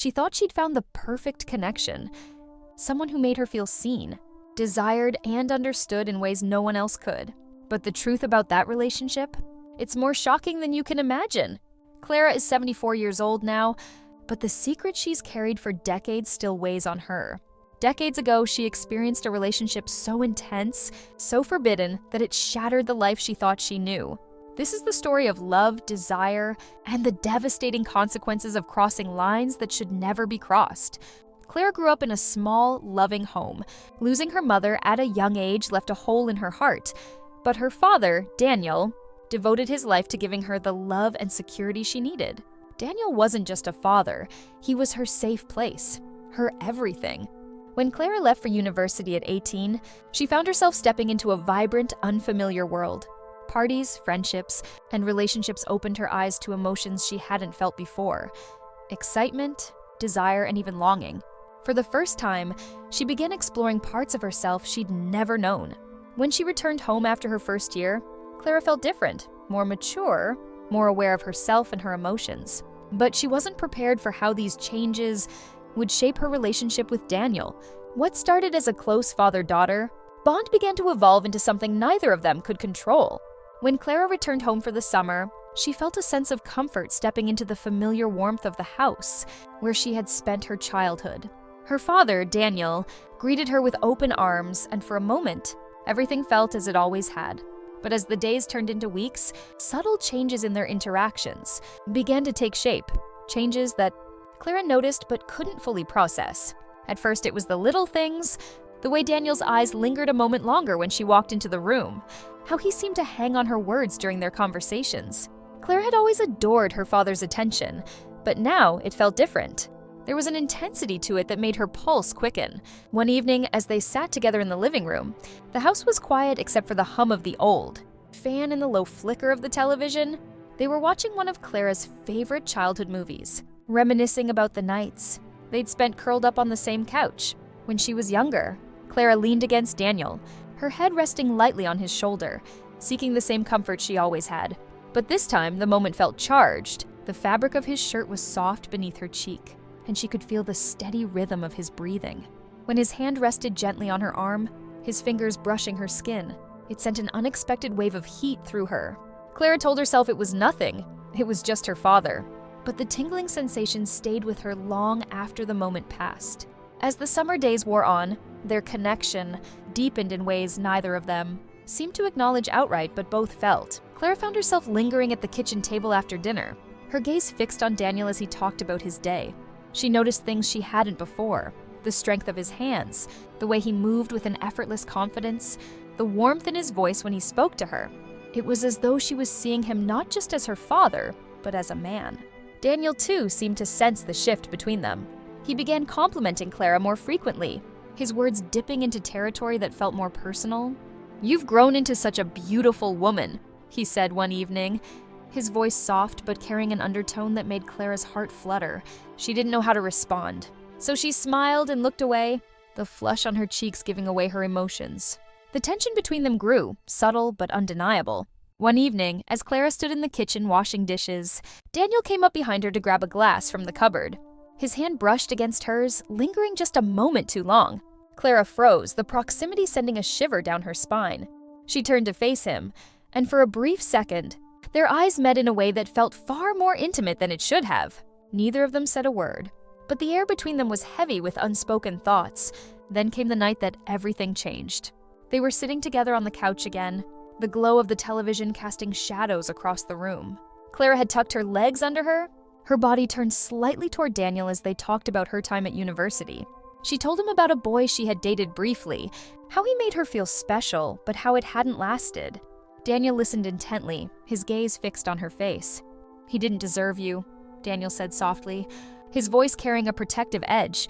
She thought she'd found the perfect connection, someone who made her feel seen, desired, and understood in ways no one else could. But the truth about that relationship? It's more shocking than you can imagine. Clara is 74 years old now, but the secret she's carried for decades still weighs on her. Decades ago, she experienced a relationship so intense, so forbidden, that it shattered the life she thought she knew. This is the story of love, desire, and the devastating consequences of crossing lines that should never be crossed. Clara grew up in a small, loving home. Losing her mother at a young age left a hole in her heart. But her father, Daniel, devoted his life to giving her the love and security she needed. Daniel wasn't just a father, he was her safe place, her everything. When Clara left for university at 18, she found herself stepping into a vibrant, unfamiliar world. Parties, friendships, and relationships opened her eyes to emotions she hadn't felt before. Excitement, desire, and even longing. For the first time, she began exploring parts of herself she'd never known. When she returned home after her first year, Clara felt different, more mature, more aware of herself and her emotions. But she wasn't prepared for how these changes would shape her relationship with Daniel. What started as a close father-daughter bond began to evolve into something neither of them could control. When Clara returned home for the summer, she felt a sense of comfort stepping into the familiar warmth of the house where she had spent her childhood. Her father, Daniel, greeted her with open arms, and for a moment, everything felt as it always had. But as the days turned into weeks, subtle changes in their interactions began to take shape, changes that Clara noticed but couldn't fully process. At first, it was the little things, the way Daniel's eyes lingered a moment longer when she walked into the room, how he seemed to hang on her words during their conversations. Clara had always adored her father's attention, but now it felt different. There was an intensity to it that made her pulse quicken. One evening, as they sat together in the living room, the house was quiet except for the hum of the old fan and the low flicker of the television. They were watching one of Clara's favorite childhood movies, reminiscing about the nights they'd spent curled up on the same couch. When she was younger, Clara leaned against Daniel, her head resting lightly on his shoulder, seeking the same comfort she always had. But this time, the moment felt charged. The fabric of his shirt was soft beneath her cheek, and she could feel the steady rhythm of his breathing. When his hand rested gently on her arm, his fingers brushing her skin, it sent an unexpected wave of heat through her. Clara told herself it was nothing, it was just her father. But the tingling sensation stayed with her long after the moment passed. As the summer days wore on, their connection deepened in ways neither of them seemed to acknowledge outright, but both felt. Clara found herself lingering at the kitchen table after dinner, her gaze fixed on Daniel as he talked about his day. She noticed things she hadn't before: the strength of his hands, the way he moved with an effortless confidence, the warmth in his voice when he spoke to her. It was as though she was seeing him not just as her father, but as a man. Daniel, too, seemed to sense the shift between them. He began complimenting Clara more frequently, his words dipping into territory that felt more personal. "You've grown into such a beautiful woman," he said one evening, his voice soft but carrying an undertone that made Clara's heart flutter. She didn't know how to respond, so she smiled and looked away, the flush on her cheeks giving away her emotions. The tension between them grew, subtle but undeniable. One evening, as Clara stood in the kitchen washing dishes, Daniel came up behind her to grab a glass from the cupboard. His hand brushed against hers, lingering just a moment too long. Clara froze, the proximity sending a shiver down her spine. She turned to face him, and for a brief second, their eyes met in a way that felt far more intimate than it should have. Neither of them said a word, but the air between them was heavy with unspoken thoughts. Then came the night that everything changed. They were sitting together on the couch again, the glow of the television casting shadows across the room. Clara had tucked her legs under her. Her body turned slightly toward Daniel as they talked about her time at university. She told him about a boy she had dated briefly, how he made her feel special, but how it hadn't lasted. Daniel listened intently, his gaze fixed on her face. "He didn't deserve you," Daniel said softly, his voice carrying a protective edge.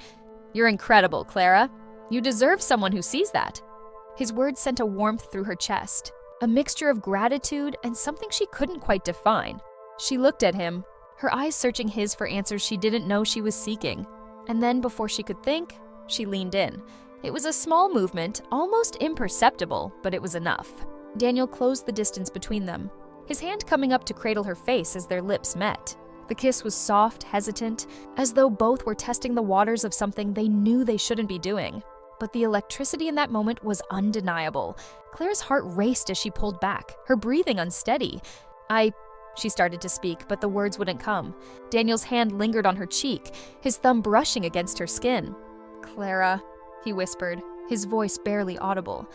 "You're incredible, Clara. You deserve someone who sees that." His words sent a warmth through her chest, a mixture of gratitude and something she couldn't quite define. She looked at him, her eyes searching his for answers she didn't know she was seeking. And then, before she could think, she leaned in. It was a small movement, almost imperceptible, but it was enough. Daniel closed the distance between them, his hand coming up to cradle her face as their lips met. The kiss was soft, hesitant, as though both were testing the waters of something they knew they shouldn't be doing. But the electricity in that moment was undeniable. Clara's heart raced as she pulled back, her breathing unsteady. She started to speak, but the words wouldn't come. Daniel's hand lingered on her cheek, his thumb brushing against her skin. "Clara," he whispered, his voice barely audible.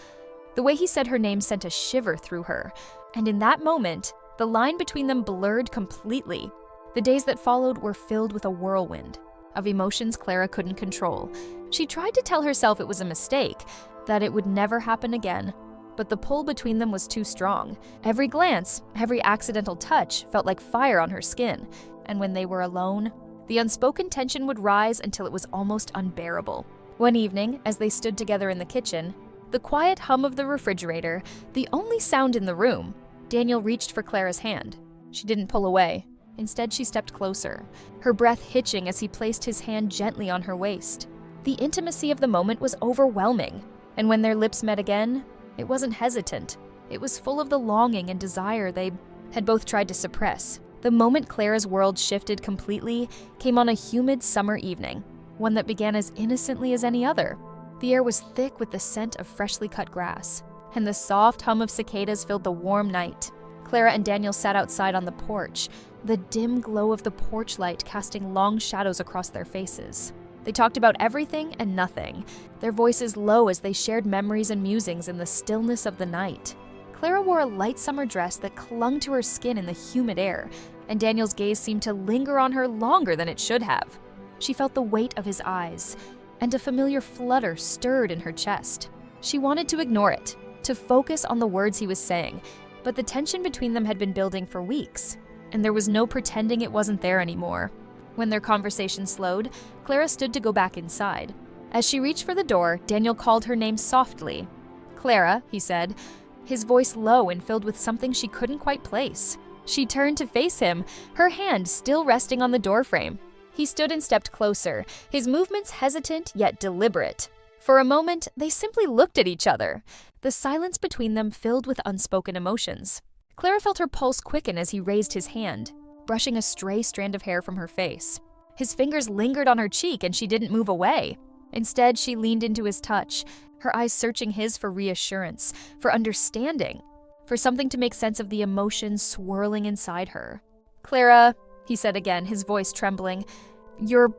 The way he said her name sent a shiver through her, and in that moment, the line between them blurred completely. The days that followed were filled with a whirlwind of emotions Clara couldn't control. She tried to tell herself it was a mistake, that it would never happen again, but the pull between them was too strong. Every glance, every accidental touch felt like fire on her skin, and when they were alone, the unspoken tension would rise until it was almost unbearable. One evening, as they stood together in the kitchen, the quiet hum of the refrigerator, the only sound in the room, Daniel reached for Clara's hand. She didn't pull away. Instead, she stepped closer, her breath hitching as he placed his hand gently on her waist. The intimacy of the moment was overwhelming, and when their lips met again, it wasn't hesitant. It was full of the longing and desire they had both tried to suppress. The moment Clara's world shifted completely came on a humid summer evening, one that began as innocently as any other. The air was thick with the scent of freshly cut grass, and the soft hum of cicadas filled the warm night. Clara and Daniel sat outside on the porch, the dim glow of the porch light casting long shadows across their faces. They talked about everything and nothing, their voices low as they shared memories and musings in the stillness of the night. Clara wore a light summer dress that clung to her skin in the humid air, and Daniel's gaze seemed to linger on her longer than it should have. She felt the weight of his eyes, and a familiar flutter stirred in her chest. She wanted to ignore it, to focus on the words he was saying, but the tension between them had been building for weeks, and there was no pretending it wasn't there anymore. When their conversation slowed, Clara stood to go back inside. As she reached for the door, Daniel called her name softly. "Clara," he said, his voice low and filled with something she couldn't quite place. She turned to face him, her hand still resting on the doorframe. He stood and stepped closer, his movements hesitant yet deliberate. For a moment, they simply looked at each other, the silence between them filled with unspoken emotions. Clara felt her pulse quicken as he raised his hand, brushing a stray strand of hair from her face. His fingers lingered on her cheek and she didn't move away. Instead, she leaned into his touch, her eyes searching his for reassurance, for understanding, for something to make sense of the emotions swirling inside her. "Clara," he said again, his voice trembling, "you're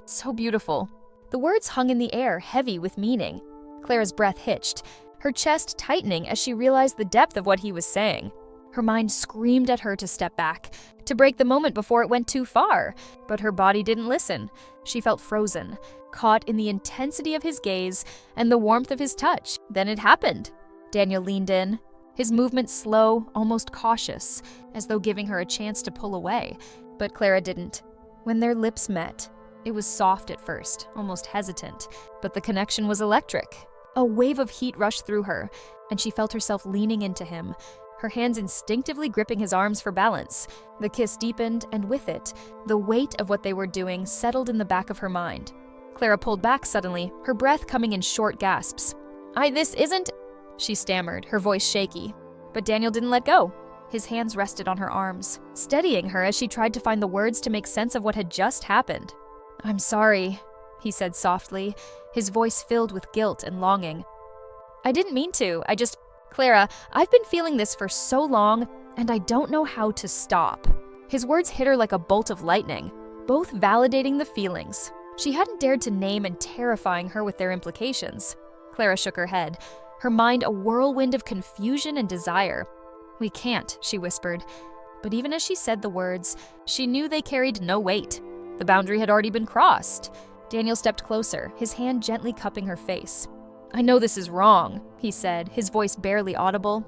so beautiful." The words hung in the air, heavy with meaning. Clara's breath hitched, her chest tightening as she realized the depth of what he was saying. Her mind screamed at her to step back, to break the moment before it went too far, but her body didn't listen. She felt frozen, caught in the intensity of his gaze and the warmth of his touch. Then it happened. Daniel leaned in, his movements slow, almost cautious, as though giving her a chance to pull away, but Clara didn't. When their lips met, it was soft at first, almost hesitant, but the connection was electric. A wave of heat rushed through her, and she felt herself leaning into him, her hands instinctively gripping his arms for balance. The kiss deepened, and with it, the weight of what they were doing settled in the back of her mind. Clara pulled back suddenly, her breath coming in short gasps. This isn't," she stammered, her voice shaky. But Daniel didn't let go. His hands rested on her arms, steadying her as she tried to find the words to make sense of what had just happened. "I'm sorry," he said softly, his voice filled with guilt and longing. "I didn't mean to, Clara, I've been feeling this for so long, and I don't know how to stop." His words hit her like a bolt of lightning, both validating the feelings she hadn't dared to name and terrifying her with their implications. Clara shook her head, her mind a whirlwind of confusion and desire. "We can't," she whispered. But even as she said the words, she knew they carried no weight. The boundary had already been crossed. Daniel stepped closer, his hand gently cupping her face. "I know this is wrong," he said, his voice barely audible,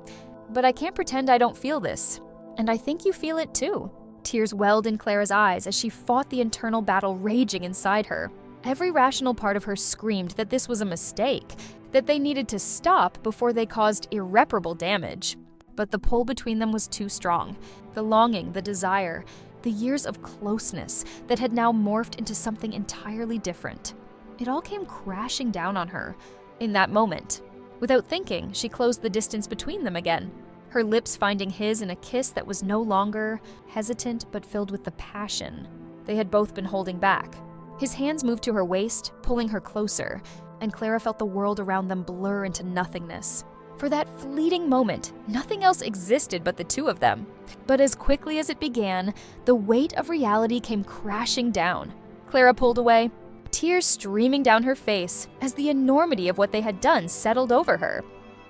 "but I can't pretend I don't feel this. And I think you feel it too." Tears welled in Clara's eyes as she fought the internal battle raging inside her. Every rational part of her screamed that this was a mistake, that they needed to stop before they caused irreparable damage. But the pull between them was too strong. The longing, the desire, the years of closeness that had now morphed into something entirely different. It all came crashing down on her. In that moment, without thinking, she closed the distance between them again. her lips finding his in a kiss that was no longer hesitant but filled with the passion they had both been holding back. His hands moved to her waist, pulling her closer, and Clara felt the world around them blur into nothingness. For that fleeting moment, nothing else existed but the two of them. But as quickly as it began, the weight of reality came crashing down. Clara pulled away, tears streaming down her face as the enormity of what they had done settled over her.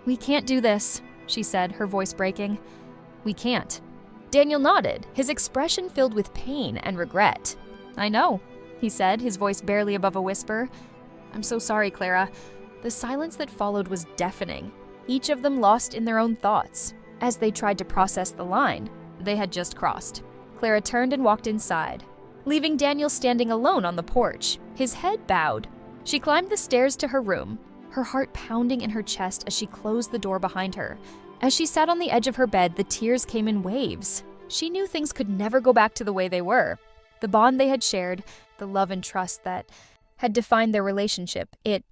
"We can't do this," she said, her voice breaking. "We can't." Daniel nodded, his expression filled with pain and regret. "I know," he said, his voice barely above a whisper. "I'm so sorry, Clara." The silence that followed was deafening, each of them lost in their own thoughts, as they tried to process the line they had just crossed. Clara turned and walked inside, leaving Daniel standing alone on the porch, his head bowed. She climbed the stairs to her room, her heart pounding in her chest as she closed the door behind her. As she sat on the edge of her bed, the tears came in waves. She knew things could never go back to the way they were. The bond they had shared, the love and trust that had defined their relationship, it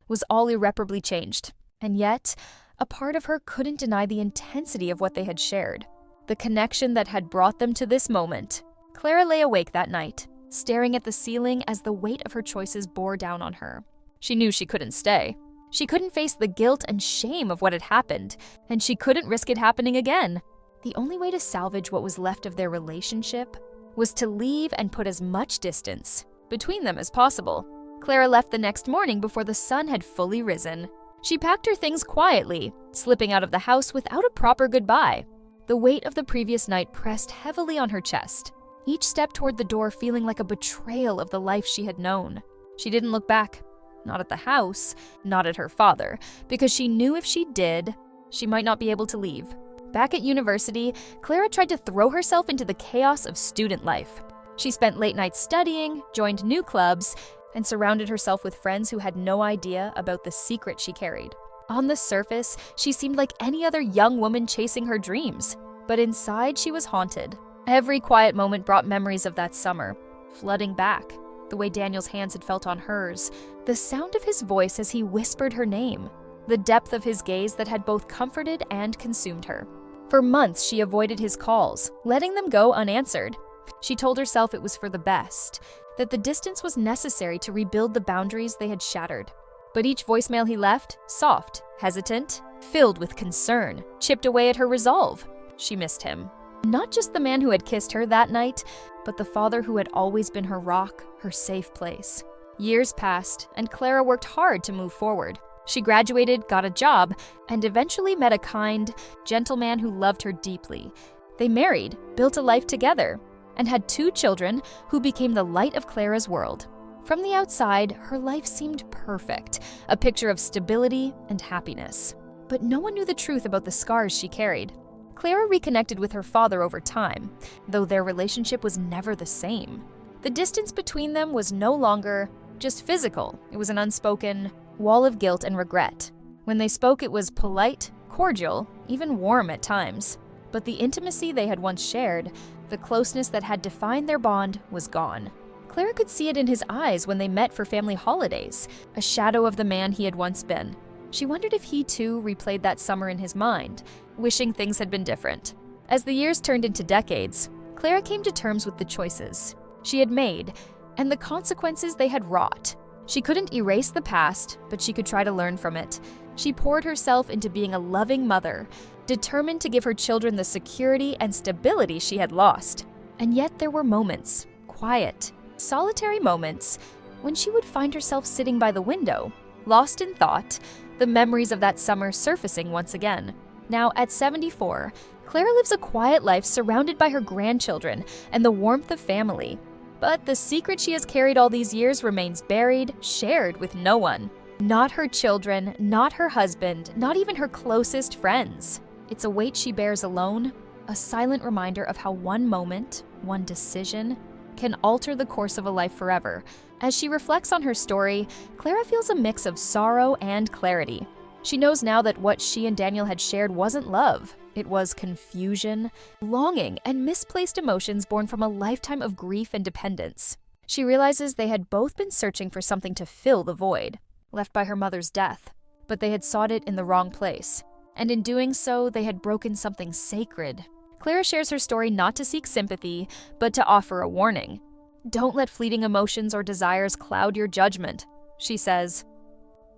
was all irreparably changed. And yet, a part of her couldn't deny the intensity of what they had shared, the connection that had brought them to this moment. Clara lay awake that night, staring at the ceiling as the weight of her choices bore down on her. She knew she couldn't stay. She couldn't face the guilt and shame of what had happened, and she couldn't risk it happening again. The only way to salvage what was left of their relationship was to leave and put as much distance between them as possible. Clara left the next morning before the sun had fully risen. She packed her things quietly, slipping out of the house without a proper goodbye. The weight of the previous night pressed heavily on her chest, each step toward the door feeling like a betrayal of the life she had known. She didn't look back. Not at the house, not at her father, because she knew if she did, she might not be able to leave. Back at university, Clara tried to throw herself into the chaos of student life. She spent late nights studying, joined new clubs, and surrounded herself with friends who had no idea about the secret she carried. On the surface, she seemed like any other young woman chasing her dreams, but inside she was haunted. Every quiet moment brought memories of that summer, flooding back. The way Daniel's hands had felt on hers, the sound of his voice as he whispered her name, the depth of his gaze that had both comforted and consumed her. For months, she avoided his calls, letting them go unanswered. She told herself it was for the best, that the distance was necessary to rebuild the boundaries they had shattered. But each voicemail he left, soft, hesitant, filled with concern, chipped away at her resolve. She missed him. Not just the man who had kissed her that night, but the father who had always been her rock, her safe place. Years passed, and Clara worked hard to move forward. She graduated, got a job, and eventually met a kind, gentle man who loved her deeply. They married, built a life together, and had 2 children who became the light of Clara's world. From the outside, her life seemed perfect, a picture of stability and happiness. But no one knew the truth about the scars she carried. Clara reconnected with her father over time, though their relationship was never the same. The distance between them was no longer just physical. It was an unspoken wall of guilt and regret. When they spoke, it was polite, cordial, even warm at times. But the intimacy they had once shared, the closeness that had defined their bond, was gone. Clara could see it in his eyes when they met for family holidays, a shadow of the man he had once been. She wondered if he too replayed that summer in his mind, wishing things had been different. As the years turned into decades, Clara came to terms with the choices she had made and the consequences they had wrought. She couldn't erase the past, but she could try to learn from it. She poured herself into being a loving mother, determined to give her children the security and stability she had lost. And yet there were moments, quiet, solitary moments, when she would find herself sitting by the window, lost in thought, the memories of that summer surfacing once again. Now, at 74, Clara lives a quiet life surrounded by her grandchildren and the warmth of family. But the secret she has carried all these years remains buried, shared with no one. Not her children, not her husband, not even her closest friends. It's a weight she bears alone, a silent reminder of how one moment, one decision, can alter the course of a life forever. As she reflects on her story, Clara feels a mix of sorrow and clarity. She knows now that what she and Daniel had shared wasn't love. It was confusion, longing, and misplaced emotions born from a lifetime of grief and dependence. She realizes they had both been searching for something to fill the void left by her mother's death, but they had sought it in the wrong place. and in doing so, they had broken something sacred. Clara shares her story not to seek sympathy, but to offer a warning. Don't let fleeting emotions or desires cloud your judgment, she says.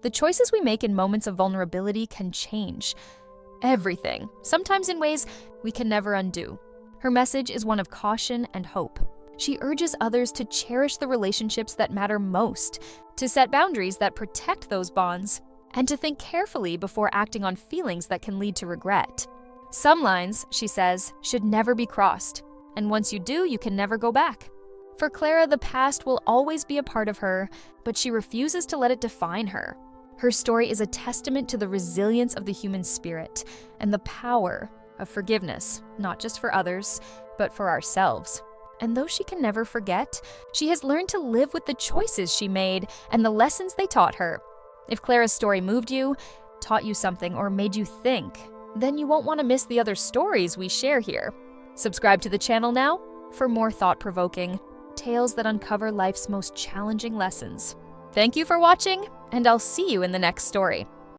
The choices we make in moments of vulnerability can change everything, sometimes in ways we can never undo. Her message is one of caution and hope. She urges others to cherish the relationships that matter most, to set boundaries that protect those bonds, and to think carefully before acting on feelings that can lead to regret. Some lines, she says, should never be crossed, and once you do, you can never go back. For Clara, the past will always be a part of her, but she refuses to let it define her. Her story is a testament to the resilience of the human spirit and the power of forgiveness, not just for others, but for ourselves. And though she can never forget, she has learned to live with the choices she made and the lessons they taught her. If Clara's story moved you, taught you something, or made you think, then you won't want to miss the other stories we share here. Subscribe to the channel now for more thought-provoking tales that uncover life's most challenging lessons. Thank you for watching, and I'll see you in the next story.